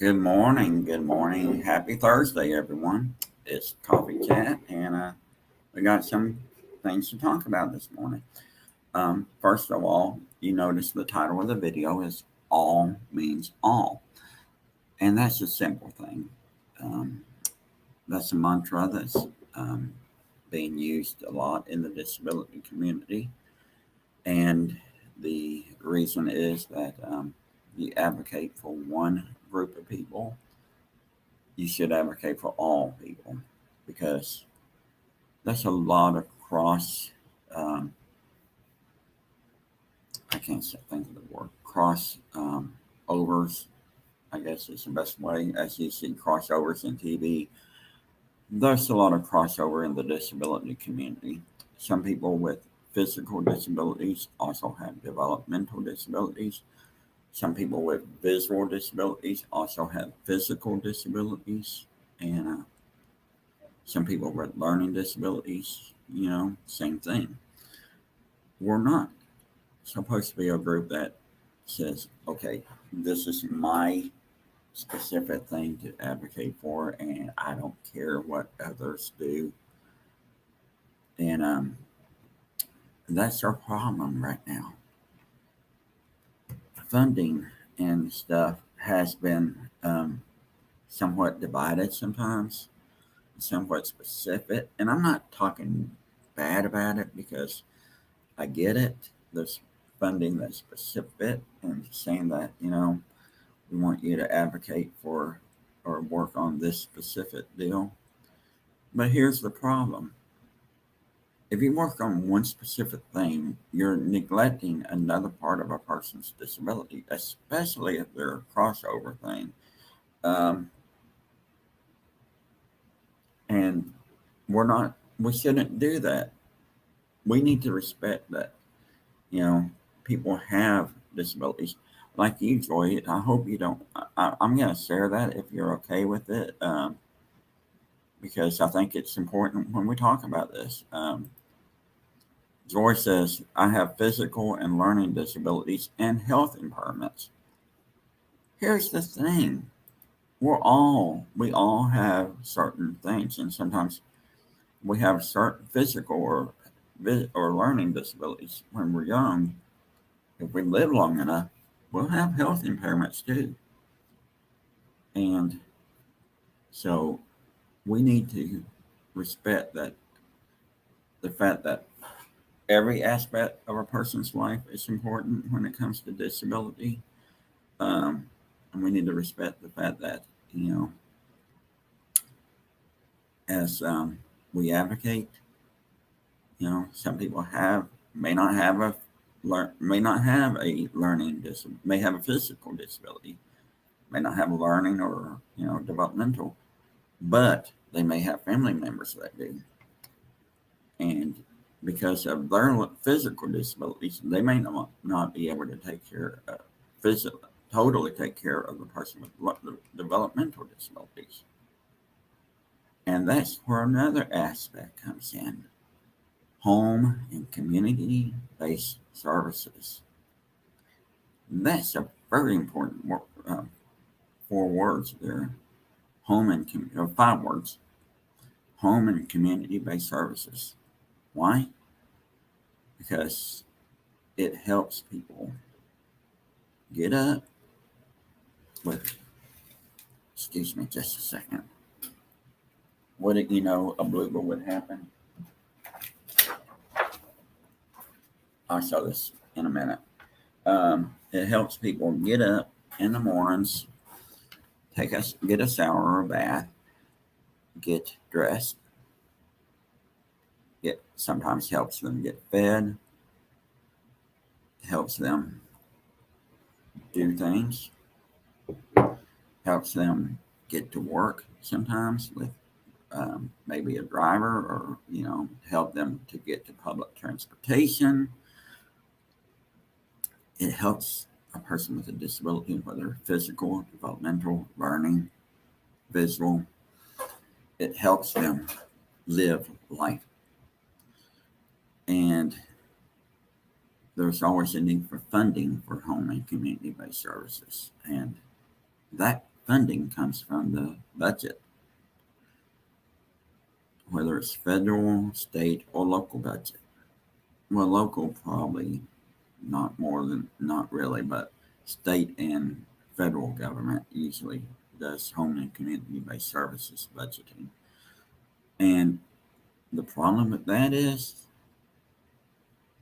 Good morning. Good morning. Happy Thursday, everyone. It's Coffee Chat, and we got some things to talk about this morning. First of all, you notice the title of the video is All Means All, and that's a simple thing. Um, that's a mantra that's um, being used a lot in the disability community, and the reason is that you advocate for one group of people, you should advocate for all people because that's a lot of cross. Um, I can't think of the word cross overs. I guess is the best way. As you see crossovers in TV, there's a lot of crossover in the disability community. Some people with physical disabilities also have developmental disabilities. Some people with visual disabilities also have physical disabilities, and some people with learning disabilities, same thing. We're not supposed to be a group that says, okay, this is my specific thing to advocate for, and I don't care what others do. And that's our problem right now. Funding and stuff has been somewhat divided sometimes, somewhat specific. And I'm not talking bad about it because I get it. There's funding that's specific and saying that, we want you to advocate for or work on this specific deal. But here's the problem. If you work on one specific thing, you're neglecting another part of a person's disability, especially if they're a crossover thing. Um, and we shouldn't do that. We need to respect that, you know, people have disabilities. Like you, Joy, I hope you don't. I'm going to share that if you're okay with it, because I think it's important when we talk about this. Joy says, I have physical and learning disabilities and health impairments. Here's the thing. We all have certain things, and sometimes we have certain physical or learning disabilities when we're young. If we live long enough, we'll have health impairments too. And so we need to respect that the fact that every aspect of a person's life is important when it comes to disability. And we need to respect the fact that, as we advocate, some people may not have a learning disability, may have a physical disability, may not have a learning or developmental, but they may have family members that do, and because of their physical disabilities, they may not be able to totally take care of the person with developmental disabilities. And that's where another aspect comes in: home and community based services. That's a very important four words there. Five words: home and community based services. Why? Because it helps people get up with, excuse me just a second. Wouldn't you know, a blooper would happen. I'll show this in a minute. It helps people get up in the mornings, get a shower or a bath, get dressed. It sometimes helps them get fed, helps them do things, helps them get to work sometimes with maybe a driver, or help them to get to public transportation. It helps a person with a disability, whether physical, developmental, learning, visual. It helps them live life. And there's always a need for funding for home and community-based services. And that funding comes from the budget, whether it's federal, state, or local budget. Well, local probably not really, but state and federal government usually does home and community-based services budgeting. And the problem with that is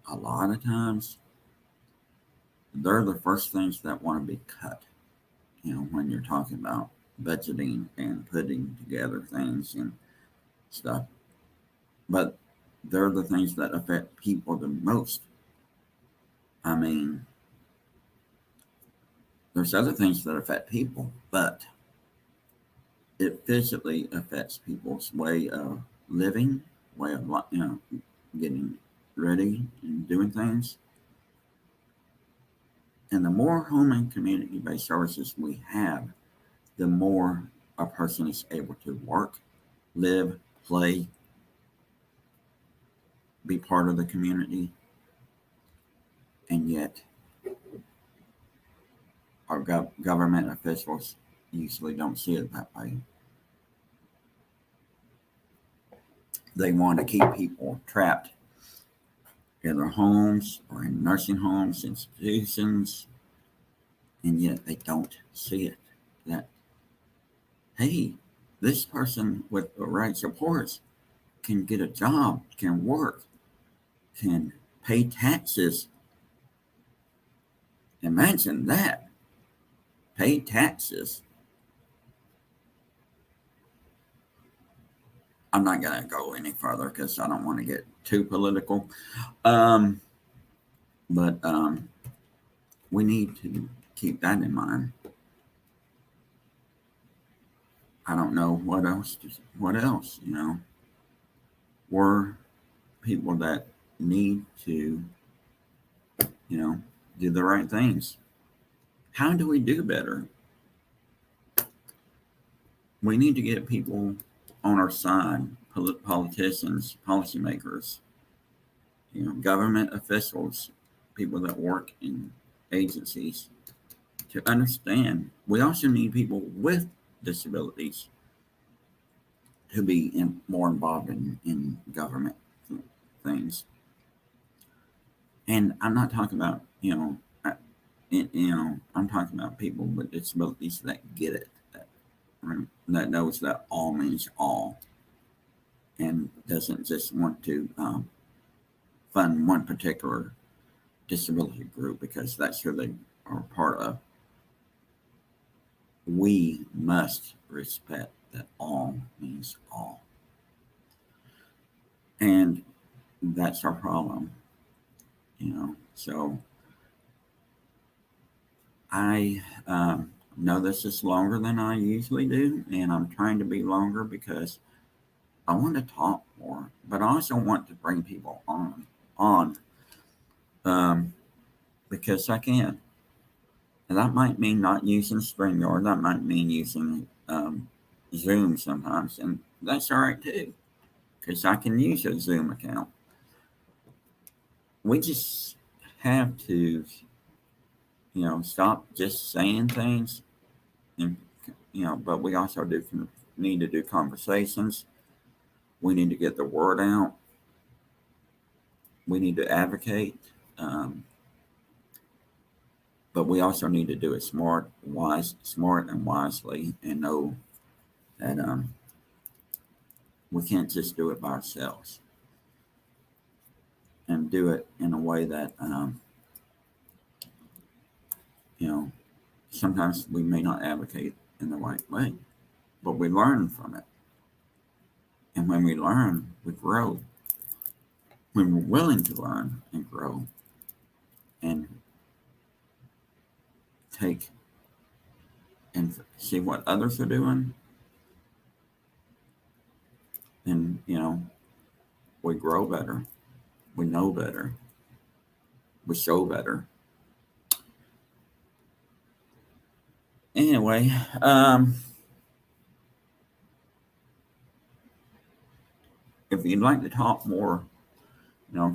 a lot of times they're the first things that want to be cut, when you're talking about budgeting and putting together things and stuff. But they're the things that affect people the most. I mean, there's other things that affect people, but it physically affects people's way of living, way of getting ready and doing things. And the more home and community-based services we have, the more a person is able to work, live, play, be part of the community. And yet, our government officials usually don't see it that way. They want to keep people trapped in their homes or in nursing homes, institutions, and yet they don't see it. That, hey, this person with the right supports can get a job, can work, can pay taxes. Imagine that. Pay taxes. I'm not going to go any further because I don't want to get too political. But we need to keep that in mind. I don't know what else. We're people that need to, do the right things. How do we do better? We need to get people on our side, politicians, policymakers, government officials, people that work in agencies, to understand. We also need people with disabilities to be more involved in government things. And I'm not talking about, I'm talking about people with disabilities that get it, that knows that all means all, and doesn't just want to fund one particular disability group because that's who they are part of. We must respect that all means all. And that's our problem, So I know this is longer than I usually do, and I'm trying to be longer because I want to talk more, but I also want to bring people on because I can. And that might mean not using StreamYard. That might mean using Zoom sometimes, and that's all right too, because I can use a Zoom account. We just have to, stop just saying things, and but we also need to do conversations. We need to get the word out. We need to advocate, but we also need to do it smart and wisely, and know that we can't just do it by ourselves, and do it in a way that sometimes we may not advocate in the right way, but we learn from it. And when we learn, we grow. When we're willing to learn and grow and take and see what others are doing, then, we grow better. We know better. We show better. Anyway, if you'd like to talk more,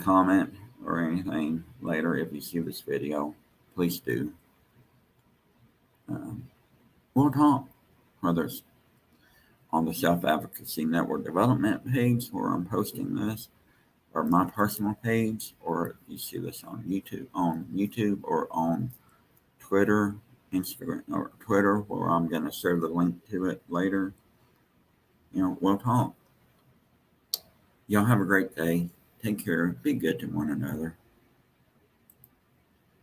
comment or anything later, if you see this video, please do. We'll talk. whether it's on the Self Advocacy Network development page where I'm posting this, or my personal page, or if you see this on YouTube or on Twitter, Instagram, or Twitter, where I'm going to share the link to it later. We'll talk. Y'all have a great day. Take care. Be good to one another.